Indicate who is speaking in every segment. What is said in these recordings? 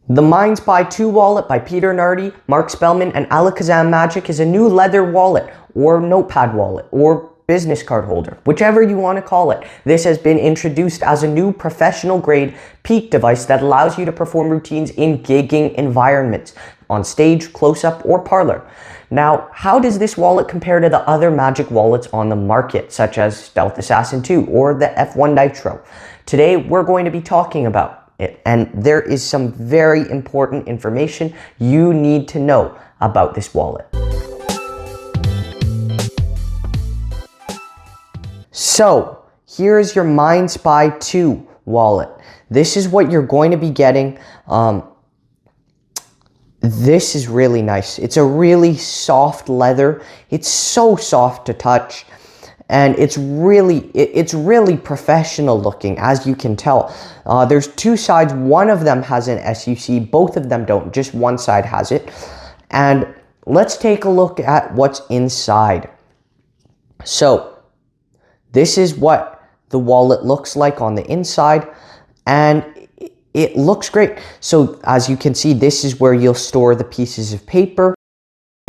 Speaker 1: The Mindspy 2 wallet by Peter Nardi, Marc Spellman, and Alakazam Magic is a new leather wallet, or notepad wallet, or business card holder, whichever you want to call it. This has been introduced as a new professional grade peak device that allows you to perform routines in gigging environments, on stage, close-up, or parlor. Now, how does this wallet compare to the other Magic wallets on the market, such as Stealth Assassin 2 or the F1 Nitro? Today, we're going to be talking about it, and there is some very important information you need to know about this wallet. So, here's your Mindspy 2 wallet. This is what you're going to be getting. This is really nice. It's a really soft leather. It's so soft to touch. And it's really professional looking, as you can tell. There's two sides. One of them has an SUC. Both of them don't. Just one side has it. And let's take a look at what's inside. So this is what the wallet looks like on the inside. And it looks great. So as you can see, this is where you'll store the pieces of paper.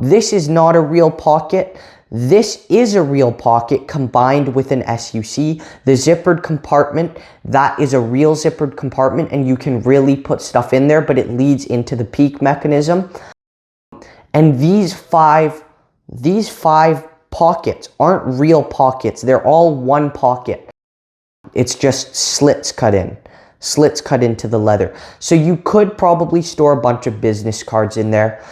Speaker 1: This is not a real pocket. This is a real pocket combined with an SUC. The zippered compartment, that is a real zippered compartment, and you can really put stuff in there, but it leads into the peak mechanism. And these five pockets aren't real pockets. They're all one pocket. It's just slits cut in. Slits cut into the leather. So you could probably store a bunch of business cards in there.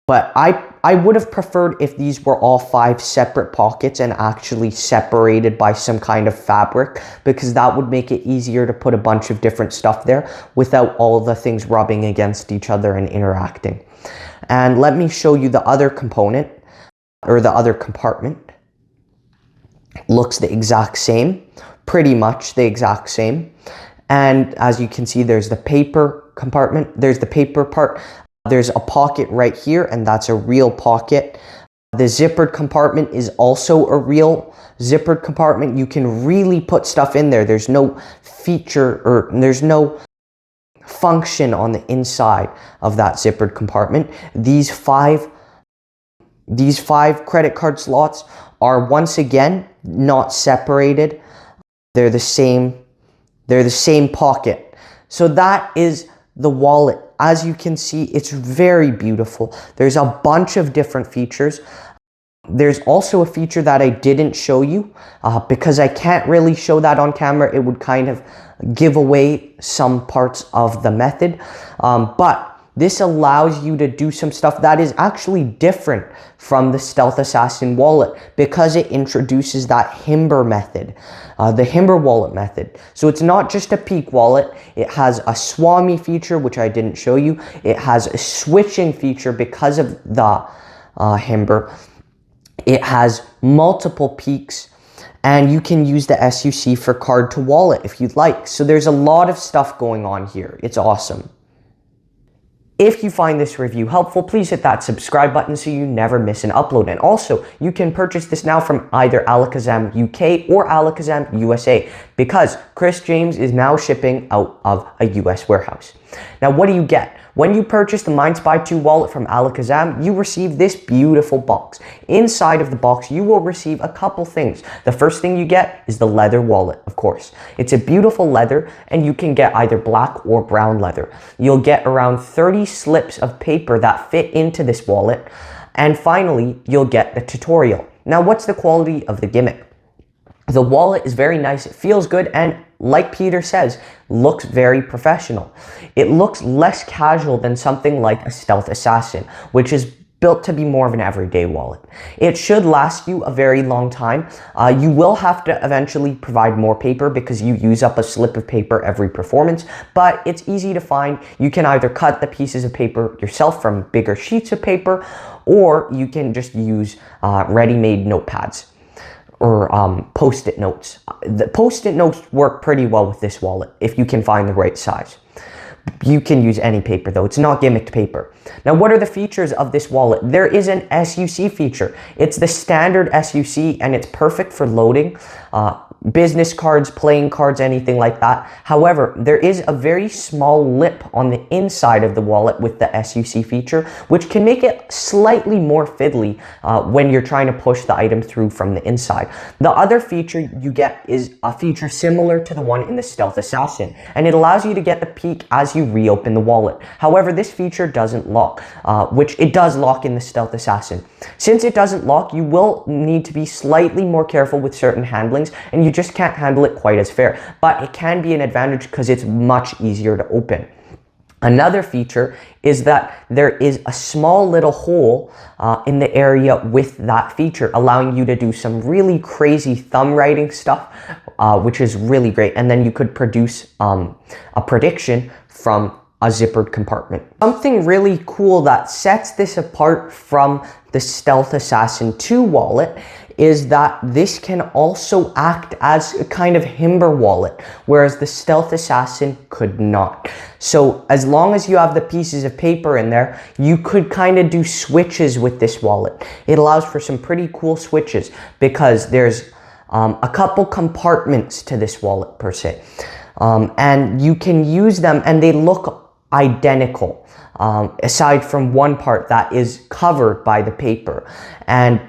Speaker 1: But I would have preferred if these were all 5 separate pockets and actually separated by some kind of fabric, because that would make it easier to put a bunch of different stuff there without all the things rubbing against each other and interacting. And let me show you the other component, or the other compartment. Looks the exact same, pretty much the exact same. And as you can see, there's the paper compartment, there's the paper part. There's a pocket right here, and that's a real pocket. The zippered compartment is also a real zippered compartment. You can really put stuff in there. There's no feature, or there's no function on the inside of that zippered compartment. These five credit card slots are once again not separated. They're the same pocket. So that is the wallet. As you can see, it's very beautiful. There's a bunch of different features. There's also a feature that I didn't show you because I can't really show that on camera. It would kind of give away some parts of the method. But this allows you to do some stuff that is actually different from the Stealth Assassin wallet, because it introduces that Himber method, the Himber wallet method. So it's not just a peak wallet. It has a Swami feature, which I didn't show you. It has a switching feature because of the Himber. It has multiple peaks, and you can use the SUC for card to wallet if you'd like. So there's a lot of stuff going on here. It's awesome. If you find this review helpful, please hit that subscribe button so you never miss an upload. And also, you can purchase this now from either Alakazam UK or Alakazam USA, because Chris James is now shipping out of a US warehouse. Now, what do you get? When you purchase the Mindspy 2 wallet from Alakazam, you receive this beautiful box. Inside of the box, you will receive a couple things. The first thing you get is the leather wallet, of course. It's a beautiful leather, and you can get either black or brown leather. You'll get around 30 slips of paper that fit into this wallet. And finally, you'll get the tutorial. Now, what's the quality of the Gimmick? The wallet is very nice, it feels good, and like Peter says, looks very professional. It looks less casual than something like a Stealth Assassin, which is built to be more of an everyday wallet. It should last you a very long time. You will have to eventually provide more paper because you use up a slip of paper every performance, but it's easy to find. You can either cut the pieces of paper yourself from bigger sheets of paper, or you can just use ready-made notepads or post-it notes. The post-it notes work pretty well with this wallet if you can find the right size. You can use any paper though, it's not gimmicked paper. Now, what are the features of this wallet? There is an SUC feature. It's the standard SUC and it's perfect for loading business cards, playing cards, anything like that. However, there is a very small lip on the inside of the wallet with the SUC feature, which can make it slightly more fiddly when you're trying to push the item through from the inside. The other feature you get is a feature similar to the one in the Stealth Assassin, and it allows you to get the peek as you reopen the wallet. However, this feature doesn't lock, which it does lock in the Stealth Assassin. Since it doesn't lock, you will need to be slightly more careful with certain handlings, and you just can't handle it quite as fair, but it can be an advantage because it's much easier to open. Another feature is that there is a small little hole in the area with that feature, allowing you to do some really crazy thumb writing stuff, which is really great. And then you could produce a prediction from a zippered compartment. Something really cool that sets this apart from the Stealth Assassin 2 wallet is that this can also act as a kind of Himber wallet, whereas the Stealth Assassin could not. So as long as you have the pieces of paper in there, you could kind of do switches with this wallet. It allows for some pretty cool switches because there's a couple compartments to this wallet per se. And you can use them and they look identical, aside from one part that is covered by the paper. And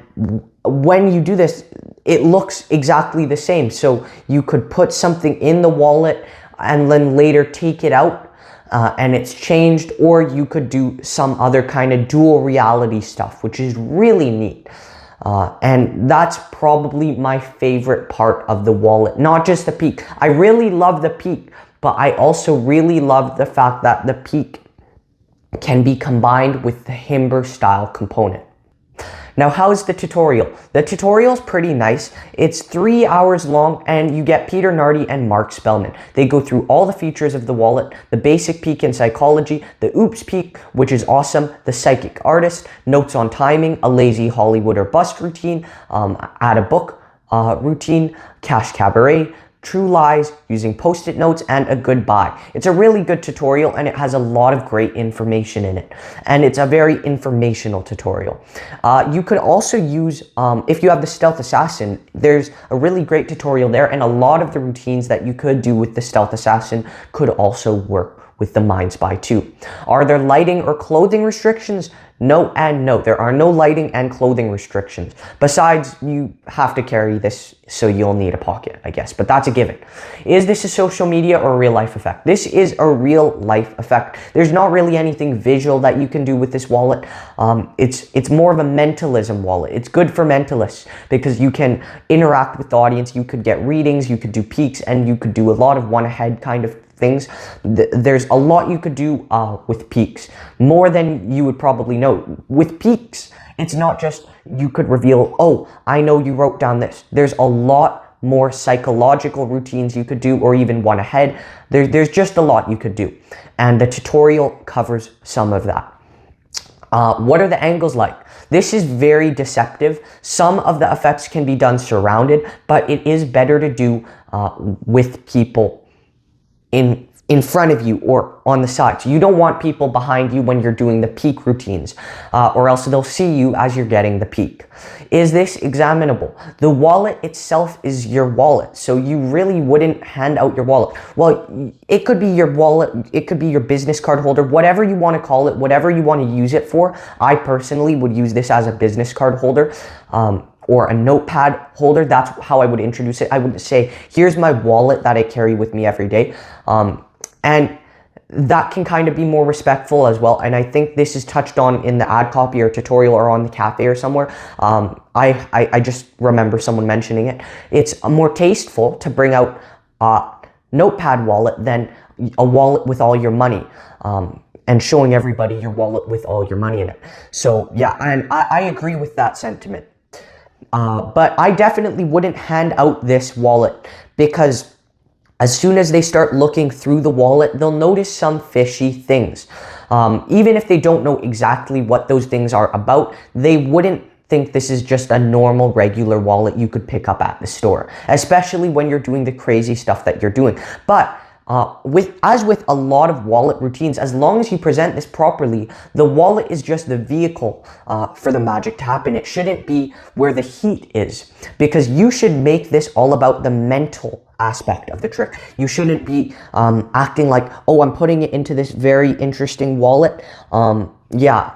Speaker 1: when you do this, it looks exactly the same. So you could put something in the wallet and then later take it out and it's changed, or you could do some other kind of dual reality stuff, which is really neat. And that's probably my favorite part of the wallet, not just the peak. I really love the peak, but I also really love the fact that the peak can be combined with the Himber style component. Now, how's the tutorial? The tutorial is pretty nice. It's 3 hours long and you get Peter Nardi and Marc Spellman. They go through all the features of the wallet, the basic peek in psychology, the oops peek, which is awesome, the psychic artist, notes on timing, a lazy Hollywood or bust routine, add a book routine, cash cabaret, true lies, using post-it notes, and a goodbye. It's a really good tutorial and it has a lot of great information in it. And it's a very informational tutorial. You could also use, if you have the Stealth Assassin, there's a really great tutorial there, and a lot of the routines that you could do with the Stealth Assassin could also work with the Mindspy 2. Are there lighting or clothing restrictions? No and no. There are no lighting and clothing restrictions. Besides, you have to carry this, so you'll need a pocket, I guess, but that's a given. Is this a social media or a real life effect? This is a real life effect. There's not really anything visual that you can do with this wallet. It's more of a mentalism wallet. It's good for mentalists because you can interact with the audience. You could get readings, you could do peeks, and you could do a lot of one ahead kind of things. There's a lot you could do with peeks, more than you would probably know. With peeks, it's not just you could reveal, oh, I know you wrote down this. There's a lot more psychological routines you could do, or even one ahead. There's just a lot you could do, and the tutorial covers some of that. What are the angles like? This is very deceptive. Some of the effects can be done surrounded, but it is better to do with people in front of you or on the side. So you don't want people behind you when you're doing the peek routines, or else they'll see you as you're getting the peek. Is this examinable? The wallet itself is your wallet, so you really wouldn't hand out your wallet. Well, it could be your wallet, it could be your business card holder, whatever you want to call it, whatever you want to use it for. I personally would use this as a business card holder. Or a notepad holder. That's how I would introduce it. I would say, here's my wallet that I carry with me every day. And that can kind of be more respectful as well. And I think this is touched on in the ad copy or tutorial or on the cafe or somewhere. I just remember someone mentioning it. It's more tasteful to bring out a notepad wallet than a wallet with all your money. And showing everybody your wallet with all your money in it. So yeah, and I agree with that sentiment. But I definitely wouldn't hand out this wallet, because as soon as they start looking through the wallet, they'll notice some fishy things. Even if they don't know exactly what those things are about, they wouldn't think this is just a normal, regular wallet you could pick up at the store, especially when you're doing the crazy stuff that you're doing. But As with a lot of wallet routines, as long as you present this properly, the wallet is just the vehicle for the magic to happen. It shouldn't be where the heat is, because you should make this all about the mental aspect of the trick. You shouldn't be acting like, oh, I'm putting it into this very interesting wallet. Yeah.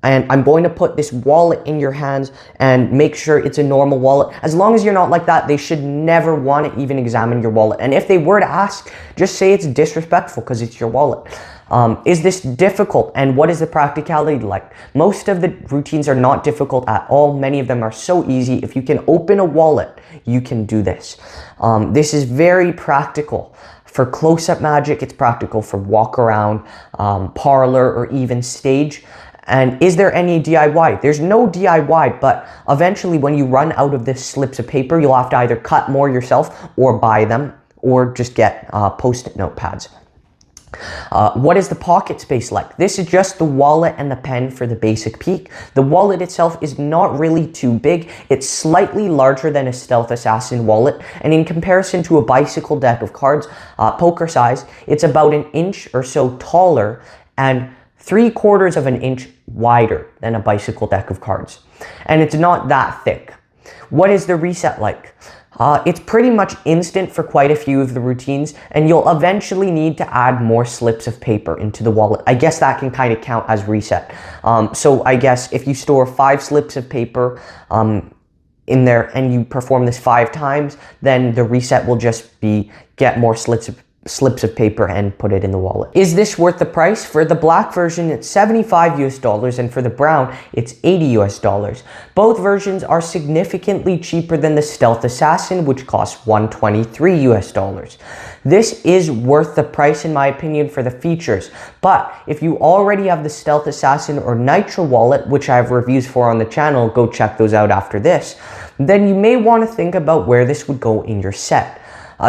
Speaker 1: And I'm going to put this wallet in your hands and make sure it's a normal wallet. As long as you're not like that, they should never want to even examine your wallet. And if they were to ask, just say it's disrespectful because it's your wallet. Is this difficult? And what is the practicality like? Most of the routines are not difficult at all. Many of them are so easy. If you can open a wallet, you can do this. This is very practical. For close-up magic, it's practical for walk around, parlor, or even stage. And is there any DIY? There's no DIY, but eventually when you run out of this slips of paper, you'll have to either cut more yourself or buy them, or just get post-it notepads. What is the pocket space like? This is just the wallet and the pen for the basic peek. The wallet itself is not really too big. It's slightly larger than a Stealth Assassin wallet, and in comparison to a bicycle deck of cards, poker size, it's about an inch or so taller and 3/4 of an inch wider than a bicycle deck of cards. And it's not that thick. What is the reset like? It's pretty much instant for quite a few of the routines, and you'll eventually need to add more slips of paper into the wallet. I guess that can kind of count as reset. So I guess if you store 5 slips of paper in there and you perform this 5 times, then the reset will just be get more slips of paper and put it in the wallet. Is this worth the price? For the black version, it's $75 US, and for the brown, it's $80 US. Both versions are significantly cheaper than the Stealth Assassin, which costs $123 US. This is worth the price in my opinion for the features, but if you already have the Stealth Assassin or Nitro wallet, which I have reviews for on the channel, go check those out after this, then you may want to think about where this would go in your set.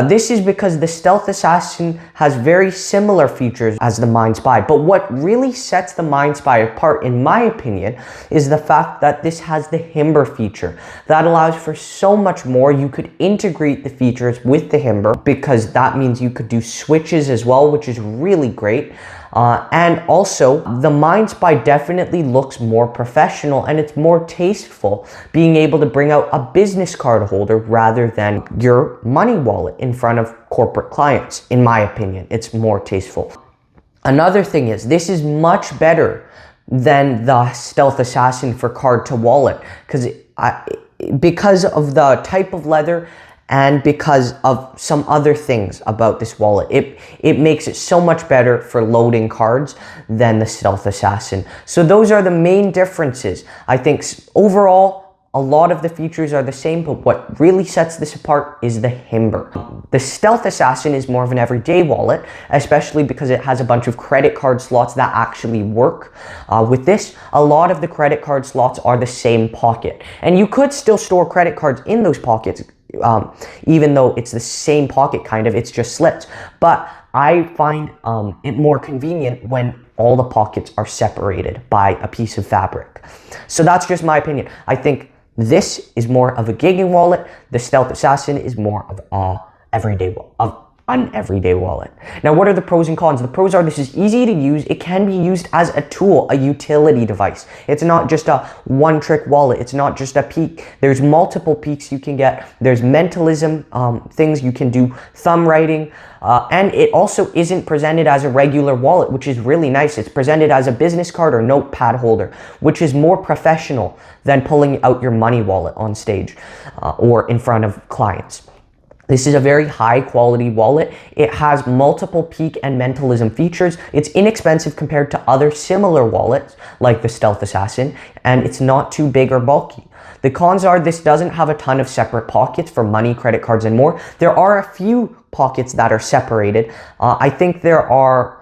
Speaker 1: This is because the Stealth Assassin has very similar features as the Mindspy, but what really sets the Mindspy apart, in my opinion, is the fact that this has the Himber feature. That allows for so much more. You could integrate the features with the Himber, because that means you could do switches as well, which is really great. And also, the Mindspy definitely looks more professional and it's more tasteful, being able to bring out a business card holder rather than your money wallet in front of corporate clients. In my opinion, it's more tasteful. Another thing is, this is much better than the Stealth Assassin for card to wallet, because of the type of leather and because of some other things about this wallet. It makes it so much better for loading cards than the Stealth Assassin. So those are the main differences. I think overall, a lot of the features are the same, but what really sets this apart is the Himber. The Stealth Assassin is more of an everyday wallet, especially because it has a bunch of credit card slots that actually work. With this, a lot of the credit card slots are the same pocket, and you could still store credit cards in those pockets, even though it's the same pocket kind of, it's just slipped. But I find it more convenient when all the pockets are separated by a piece of fabric. So that's just my opinion. I think this is more of a gigging wallet. The Stealth Assassin is more of an everyday wallet. Now, what are the pros and cons? The pros are, this is easy to use. It can be used as a tool, a utility device. It's not just a one-trick wallet. It's not just a peek. There's multiple peeks you can get. There's mentalism, things you can do, thumb writing, and it also isn't presented as a regular wallet, which is really nice. It's presented as a business card or notepad holder, which is more professional than pulling out your money wallet on stage or in front of clients. This is a very high quality wallet. It has multiple peek and mentalism features. It's inexpensive compared to other similar wallets like the Stealth Assassin, and it's not too big or bulky. The cons are, this doesn't have a ton of separate pockets for money, credit cards, and more. There are a few pockets that are separated. I think there are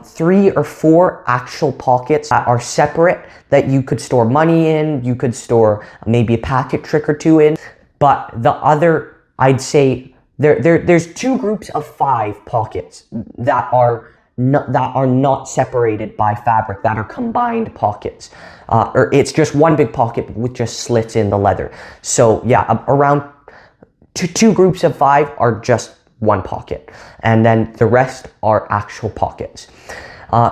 Speaker 1: 3 or 4 actual pockets that are separate that you could store money in. You could store maybe a packet trick or 2 in, but the other, I'd say there's 2 groups of 5 pockets that are not separated by fabric, that are combined pockets, or it's just one big pocket with just slits in the leather. So yeah, around two groups of 5 are just one pocket, and then the rest are actual pockets.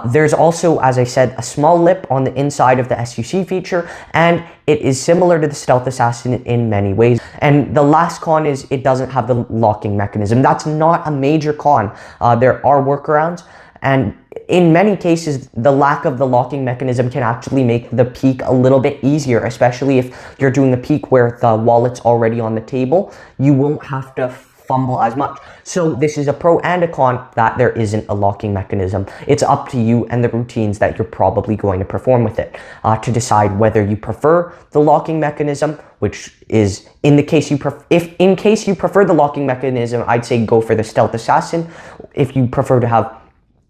Speaker 1: There's also, as I said, a small lip on the inside of the SUC feature, and it is similar to the Stealth Assassin in many ways. And the last con is it doesn't have the locking mechanism. That's not a major con. There are workarounds, and in many cases, the lack of the locking mechanism can actually make the peek a little bit easier, especially if you're doing the peek where the wallet's already on the table. You won't have to fumble as much. So this is a pro and a con that there isn't a locking mechanism. It's up to you and the routines that you're probably going to perform with it to decide whether you prefer the locking mechanism, which is in the case you in case you prefer the locking mechanism, I'd say go for the Stealth Assassin. If you prefer to have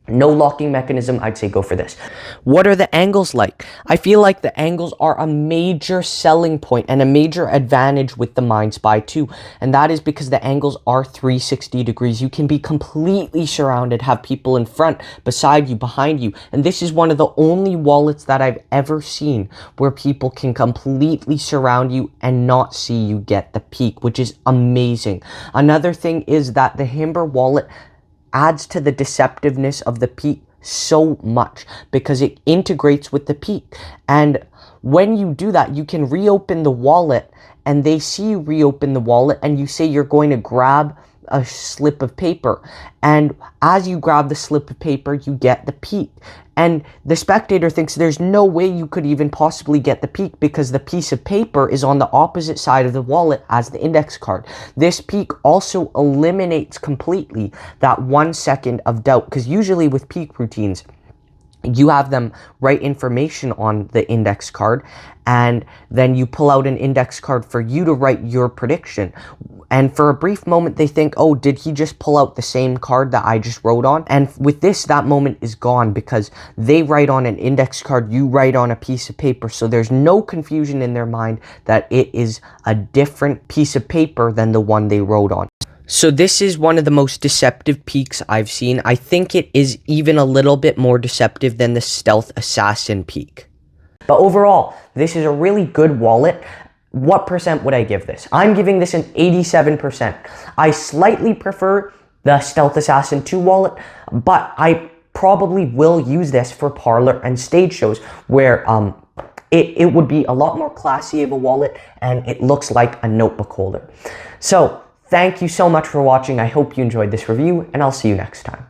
Speaker 1: no locking mechanism, I'd say go for this. What are the angles like? I feel like the angles are a major selling point and a major advantage with the Mindspy 2. And that is because the angles are 360 degrees. You can be completely surrounded, have people in front, beside you, behind you. And this is one of the only wallets that I've ever seen where people can completely surround you and not see you get the peek, which is amazing. Another thing is that the Himber wallet adds to the deceptiveness of the peek so much because it integrates with the peek. And when you do that, you can reopen the wallet and they see you reopen the wallet and you say you're going to grab a slip of paper. And as you grab the slip of paper, you get the peek. And the spectator thinks there's no way you could even possibly get the peek because the piece of paper is on the opposite side of the wallet as the index card. This peek also eliminates completely that 1 second of doubt, because usually with peek routines, you have them write information on the index card and then you pull out an index card for you to write your prediction. And for a brief moment, they think, oh, did he just pull out the same card that I just wrote on? And with this, that moment is gone because they write on an index card, you write on a piece of paper. So there's no confusion in their mind that it is a different piece of paper than the one they wrote on. So this is one of the most deceptive peeks I've seen. I think it is even a little bit more deceptive than the Stealth Assassin peek. But overall, this is a really good wallet. What percent would I give this? I'm giving this an 87%. I slightly prefer the Stealth Assassin 2 wallet, but I probably will use this for parlor and stage shows where it would be a lot more classy of a wallet and it looks like a notebook holder. So thank you so much for watching. I hope you enjoyed this review and I'll see you next time.